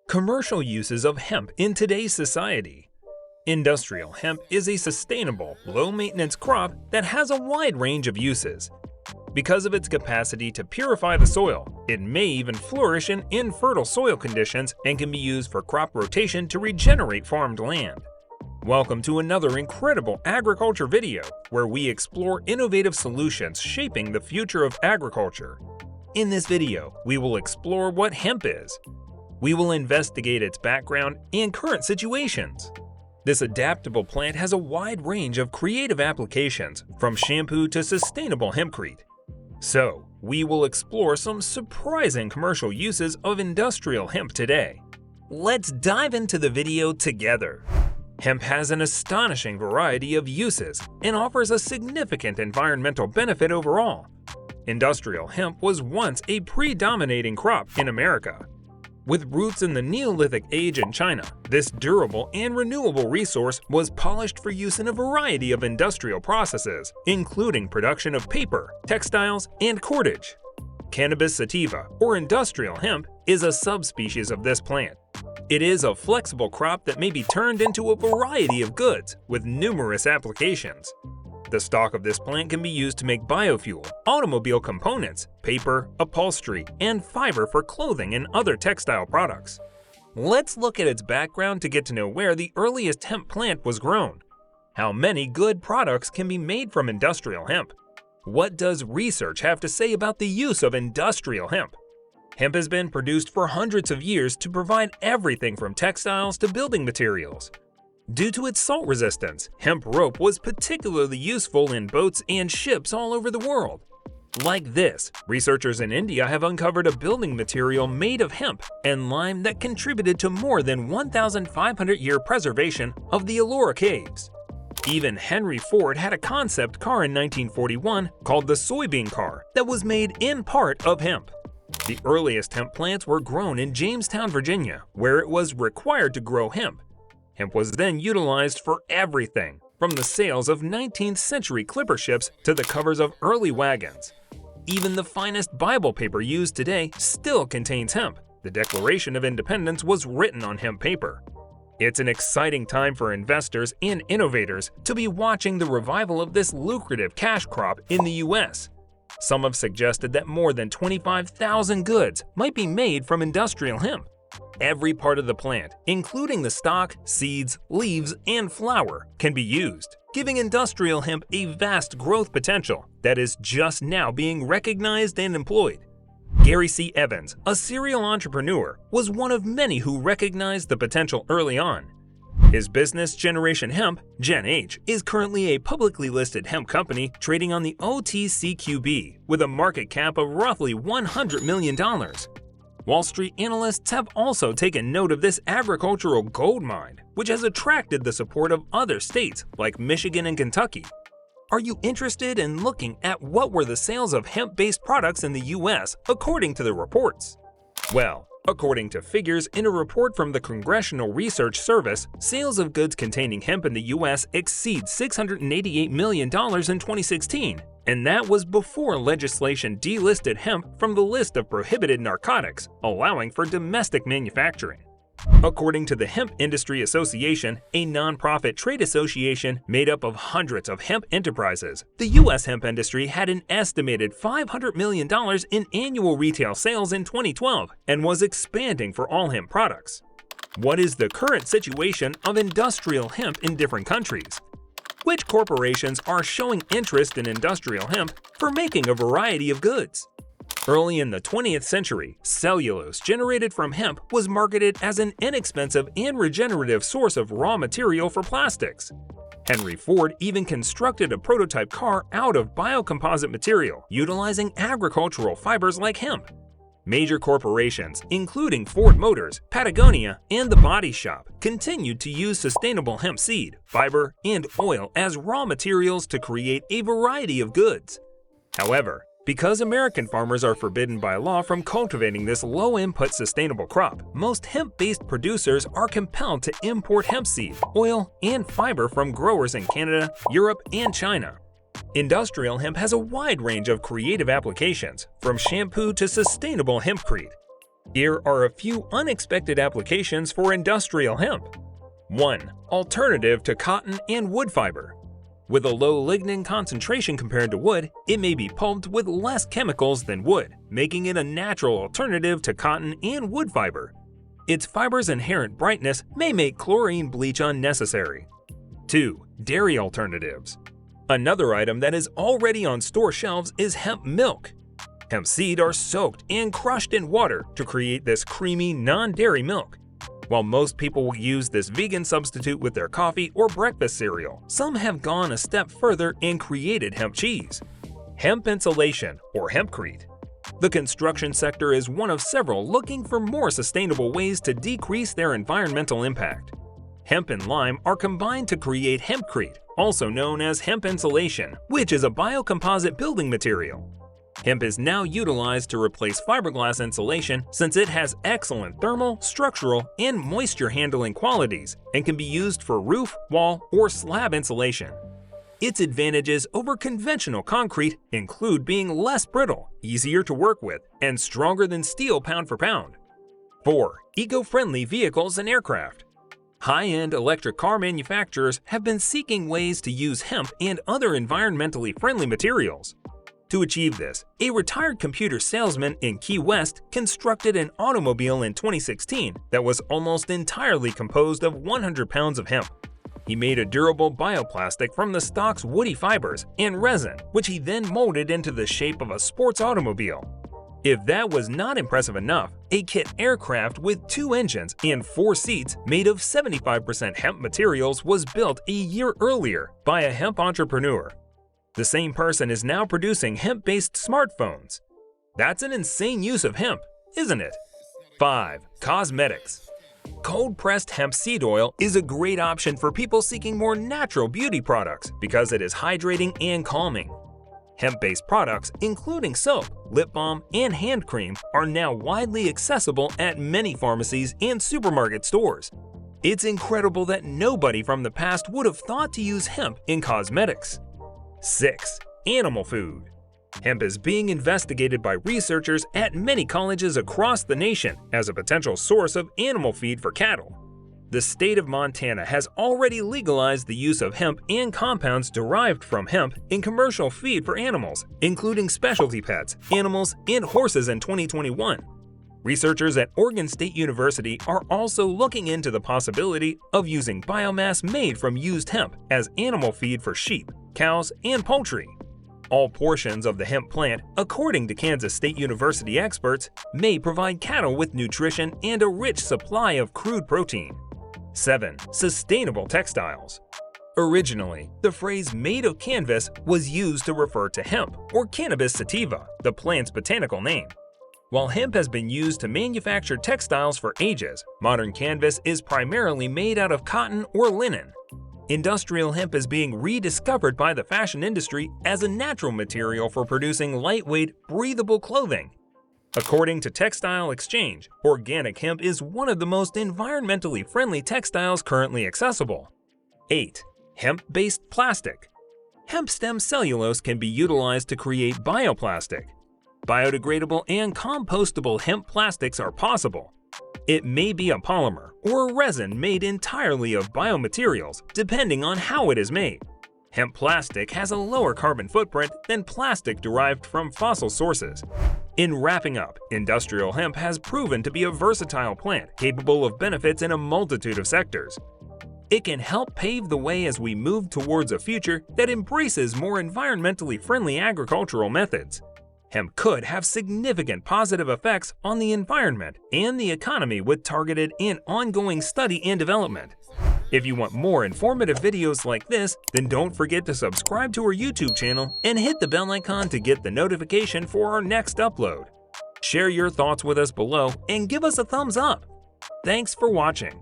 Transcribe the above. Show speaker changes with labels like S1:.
S1: Commercial uses of hemp in today's society. Industrial hemp is a sustainable, low-maintenance crop that has a wide range of uses. Because of its capacity to purify the soil, it may even flourish in infertile soil conditions and can be used for crop rotation to regenerate farmed land. Welcome to another incredible agriculture video where we explore innovative solutions shaping the future of agriculture. In this video, we will explore what hemp is. We will investigate its background and current situations. This adaptable plant has a wide range of creative applications, from shampoo to sustainable hempcrete. So, we will explore some surprising commercial uses of industrial hemp today. Let's dive into the video together. Hemp has an astonishing variety of uses and offers a significant environmental benefit overall. Industrial hemp was once a predominating crop in America. With roots in the Neolithic age in China, this durable and renewable resource was polished for use in a variety of industrial processes, including production of paper, textiles, and cordage. Cannabis sativa, or industrial hemp, is a subspecies of this plant. It is a flexible crop that may be turned into a variety of goods, with numerous applications. The stalk of this plant can be used to make biofuel, automobile components, paper, upholstery, and fiber for clothing and other textile products. Let's look at its background to get to know where the earliest hemp plant was grown. How many good products can be made from industrial hemp? What does research have to say about the use of industrial hemp? Hemp has been produced for hundreds of years to provide everything from textiles to building materials. Due to its salt resistance, hemp rope was particularly useful in boats and ships all over the world. Like this, researchers in India have uncovered a building material made of hemp and lime that contributed to more than 1,500-year preservation of the Ellora Caves. Even Henry Ford had a concept car in 1941 called the soybean car that was made in part of hemp. The earliest hemp plants were grown in Jamestown, Virginia, where it was required to grow hemp. Hemp was then utilized for everything, from the sails of 19th century clipper ships to the covers of early wagons. Even the finest Bible paper used today still contains hemp. The Declaration of Independence was written on hemp paper. It's an exciting time for investors and innovators to be watching the revival of this lucrative cash crop in the US. Some have suggested that more than 25,000 goods might be made from industrial hemp. Every part of the plant, including the stalk, seeds, leaves, and flower, can be used, giving industrial hemp a vast growth potential that is just now being recognized and employed. Gary C. Evans, a serial entrepreneur, was one of many who recognized the potential early on. His business, Generation Hemp, Gen H, is currently a publicly listed hemp company trading on the OTCQB with a market cap of roughly $100 million. Wall Street analysts have also taken note of this agricultural gold mine, which has attracted the support of other states like Michigan and Kentucky. Are you interested in looking at what were the sales of hemp-based products in the US according to the reports? Well, according to figures in a report from the Congressional Research Service, sales of goods containing hemp in the US exceed $688 million in 2016. And that was before legislation delisted hemp from the list of prohibited narcotics, allowing for domestic manufacturing. According to the Hemp Industry Association, a nonprofit trade association made up of hundreds of hemp enterprises, the U.S. hemp industry had an estimated $500 million in annual retail sales in 2012 and was expanding for all hemp products. What is the current situation of industrial hemp in different countries? Which corporations are showing interest in industrial hemp for making a variety of goods? Early in the 20th century, cellulose generated from hemp was marketed as an inexpensive and regenerative source of raw material for plastics. Henry Ford even constructed a prototype car out of biocomposite material, utilizing agricultural fibers like hemp. Major corporations, including Ford Motors, Patagonia, and The Body Shop, continued to use sustainable hemp seed, fiber, and oil as raw materials to create a variety of goods. However, because American farmers are forbidden by law from cultivating this low-input sustainable crop, most hemp-based producers are compelled to import hemp seed, oil, and fiber from growers in Canada, Europe, and China. Industrial hemp has a wide range of creative applications, from shampoo to sustainable hempcrete. Here are a few unexpected applications for industrial hemp. 1. Alternative to cotton and wood fiber. With a low lignin concentration compared to wood, it may be pulped with less chemicals than wood, making it a natural alternative to cotton and wood fiber. Its fiber's inherent brightness may make chlorine bleach unnecessary. 2. Dairy alternatives. Another item that is already on store shelves is hemp milk. Hemp seed are soaked and crushed in water to create this creamy, non-dairy milk. While most people will use this vegan substitute with their coffee or breakfast cereal, some have gone a step further and created hemp cheese. Hemp insulation, or Hempcrete. The construction sector is one of several looking for more sustainable ways to decrease their environmental impact. Hemp and lime are combined to create Hempcrete, also known as hemp insulation, which is a biocomposite building material. Hemp is now utilized to replace fiberglass insulation since it has excellent thermal, structural, and moisture handling qualities and can be used for roof, wall, or slab insulation. Its advantages over conventional concrete include being less brittle, easier to work with, and stronger than steel pound for pound. 4. Eco-friendly vehicles and aircraft. High-end electric car manufacturers have been seeking ways to use hemp and other environmentally friendly materials. To achieve this, a retired computer salesman in Key West constructed an automobile in 2016 that was almost entirely composed of 100 pounds of hemp. He made a durable bioplastic from the stock's woody fibers and resin, which he then molded into the shape of a sports automobile. If that was not impressive enough, a kit aircraft with 2 engines and 4 seats made of 75% hemp materials was built a year earlier by a hemp entrepreneur. The same person is now producing hemp-based smartphones. That's an insane use of hemp, isn't it? 5. Cosmetics. Cold-pressed hemp seed oil is a great option for people seeking more natural beauty products because it is hydrating and calming. Hemp-based products, including soap, lip balm, and hand cream, are now widely accessible at many pharmacies and supermarket stores. It's incredible that nobody from the past would have thought to use hemp in cosmetics. 6. Animal food. Hemp is being investigated by researchers at many colleges across the nation as a potential source of animal feed for cattle. The state of Montana has already legalized the use of hemp and compounds derived from hemp in commercial feed for animals, including specialty pets, animals, and horses in 2021. Researchers at Oregon State University are also looking into the possibility of using biomass made from used hemp as animal feed for sheep, cows, and poultry. All portions of the hemp plant, according to Kansas State University experts, may provide cattle with nutrition and a rich supply of crude protein. 7. Sustainable textiles. Originally, the phrase "made of canvas" was used to refer to hemp, or Cannabis sativa, the plant's botanical name. While hemp has been used to manufacture textiles for ages, modern canvas is primarily made out of cotton or linen. Industrial hemp is being rediscovered by the fashion industry as a natural material for producing lightweight, breathable clothing. According to Textile Exchange, organic hemp is one of the most environmentally friendly textiles currently accessible. 8. Hemp-based plastic. Hemp stem cellulose can be utilized to create bioplastic. Biodegradable and compostable hemp plastics are possible. It may be a polymer or a resin made entirely of biomaterials, depending on how it is made. Hemp plastic has a lower carbon footprint than plastic derived from fossil sources. In wrapping up, industrial hemp has proven to be a versatile plant capable of benefits in a multitude of sectors. It can help pave the way as we move towards a future that embraces more environmentally friendly agricultural methods. Hemp could have significant positive effects on the environment and the economy with targeted and ongoing study and development. If you want more informative videos like this, then don't forget to subscribe to our YouTube channel and hit the bell icon to get the notification for our next upload. Share your thoughts with us below and give us a thumbs up. Thanks for watching.